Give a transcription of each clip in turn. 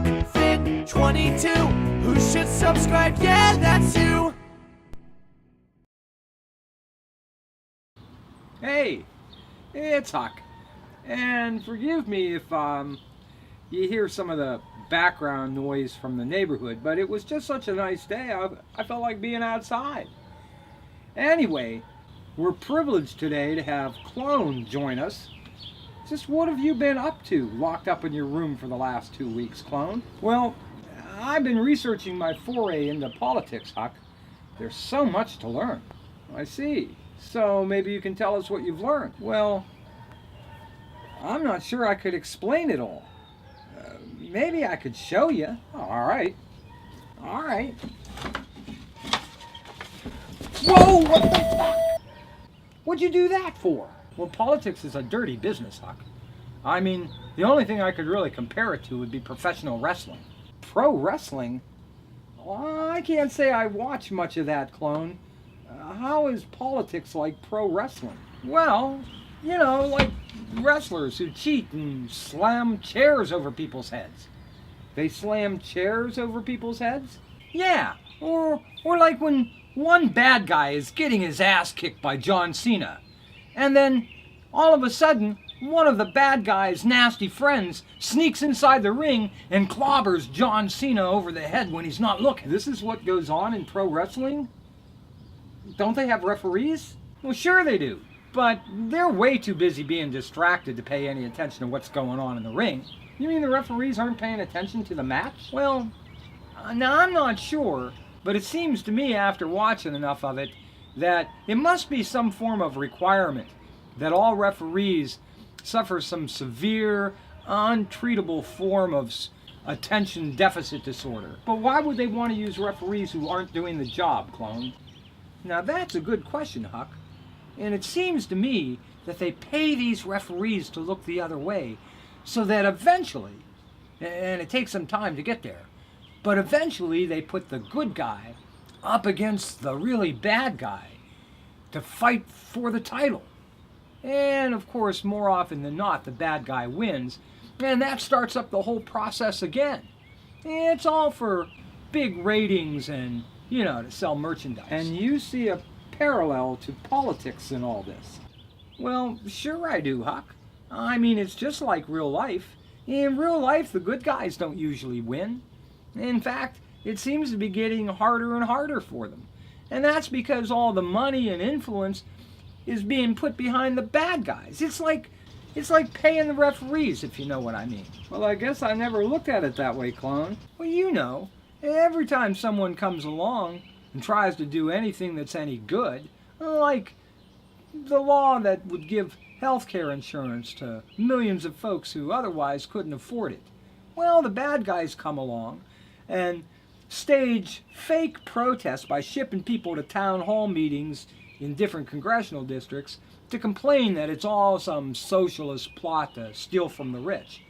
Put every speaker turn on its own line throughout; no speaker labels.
Fit 22. Who should subscribe? Yeah, that's you.
Hey, it's Huck. And forgive me if you hear some of the background noise from the neighborhood, but it was just such a nice day, I felt like being outside. Anyway, we're privileged today to have Clone join us. Just what have you been up to, locked up in your room for the last 2 weeks, Clone? Well, I've been researching my foray into politics, Huck. There's so much to learn. I see. So maybe you can tell us what you've learned. Well, I'm not sure I could explain it all. Maybe I could show you. Oh, all right. Whoa, what the fuck? What'd you do that for? Well, politics is a dirty business, Huck. I mean, the only thing I could really compare it to would be professional wrestling. Pro wrestling? Well, I can't say I watch much of that, Clone. How is politics like pro wrestling? Well, you know, like wrestlers who cheat and slam chairs over people's heads. They slam chairs over people's heads? Yeah, or like when one bad guy is getting his ass kicked by John Cena, and then all of a sudden, one of the bad guy's nasty friends sneaks inside the ring and clobbers John Cena over the head when he's not looking. This is what goes on in pro wrestling? Don't they have referees? Well, sure they do. But they're way too busy being distracted to pay any attention to what's going on in the ring. You mean the referees aren't paying attention to the match? Well, now I'm not sure, but it seems to me after watching enough of it that it must be some form of requirement that all referees suffer some severe, untreatable form of attention deficit disorder. But why would they want to use referees who aren't doing the job, Clone? Now that's a good question, Huck. And it seems to me that they pay these referees to look the other way so that eventually, and it takes some time to get there, but eventually they put the good guy up against the really bad guy to fight for the title. And of course, more often than not, the bad guy wins, and that starts up the whole process again. It's all for big ratings and, you know, to sell merchandise. And you see a parallel to politics in all this. Well, sure I do, Huck. I mean, it's just like real life. In real life, the good guys don't usually win. In fact, it seems to be getting harder and harder for them. And that's because all the money and influence is being put behind the bad guys. It's like paying the referees, if you know what I mean. Well, I guess I never looked at it that way, Clone. Well, you know, every time someone comes along and tries to do anything that's any good, like the law that would give health care insurance to millions of folks who otherwise couldn't afford it. Well, the bad guys come along and stage fake protests by shipping people to town hall meetings in different congressional districts to complain that it's all some socialist plot to steal from the rich.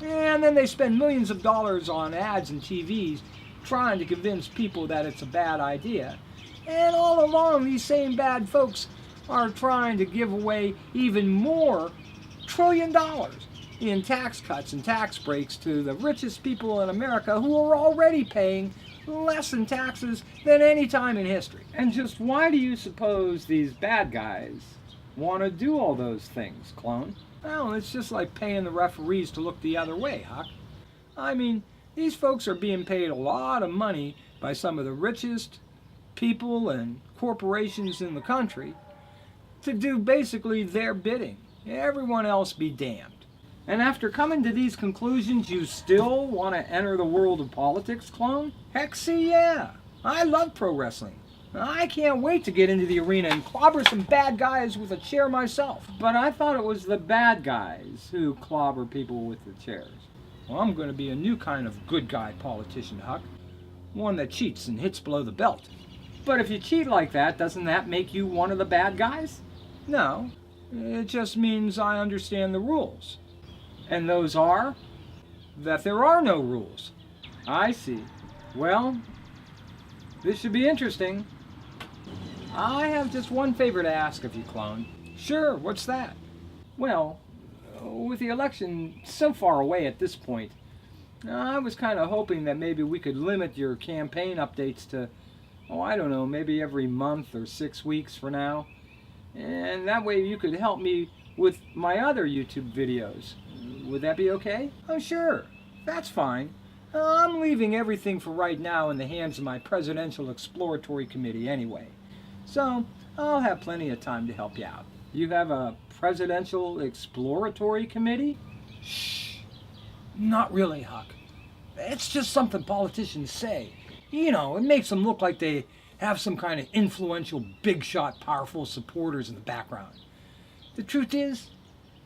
And then they spend millions of dollars on ads and TVs trying to convince people that it's a bad idea. And all along, these same bad folks are trying to give away even more $1 trillion in tax cuts and tax breaks to the richest people in America who are already paying less in taxes than any time in history. And just why do you suppose these bad guys want to do all those things, Clone? Well, it's just like paying the referees to look the other way, Huck. I mean, these folks are being paid a lot of money by some of the richest people and corporations in the country to do basically their bidding. Everyone else be damned. And after coming to these conclusions, you still want to enter the world of politics, Clone? Heck see yeah. I love pro wrestling. I can't wait to get into the arena and clobber some bad guys with a chair myself. But I thought it was the bad guys who clobber people with the chairs. Well, I'm going to be a new kind of good guy politician, Huck. One that cheats and hits below the belt. But if you cheat like that, doesn't that make you one of the bad guys? No. It just means I understand the rules. And those are that there are no rules. I see. Well, this should be interesting. I have just one favor to ask of you, Clone. Sure, what's that? Well, with the election so far away at this point, I was kind of hoping that maybe we could limit your campaign updates to, oh, I don't know, maybe every month or 6 weeks for now. And that way you could help me with my other YouTube videos. Would that be okay? Oh, sure. That's fine. I'm leaving everything for right now in the hands of my Presidential Exploratory Committee anyway. So I'll have plenty of time to help you out. You have a Presidential Exploratory Committee? Shh. Not really, Huck. It's just something politicians say. You know, it makes them look like they have some kind of influential, big shot, powerful supporters in the background. The truth is,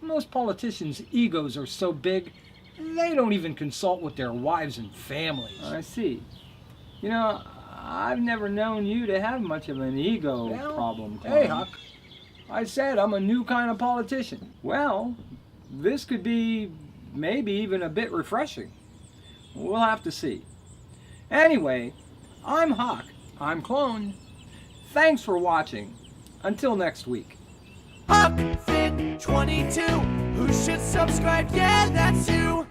most politicians' egos are so big, they don't even consult with their wives and families. I see. You know, I've never known you to have much of an ego problem, Clem. Hey, Huck. I said I'm a new kind of politician. Well, this could be maybe even a bit refreshing. We'll have to see. Anyway, I'm Huck. I'm Clone. Thanks for watching. Until next week.
HuckFit22. Who should subscribe? Yeah, that's you.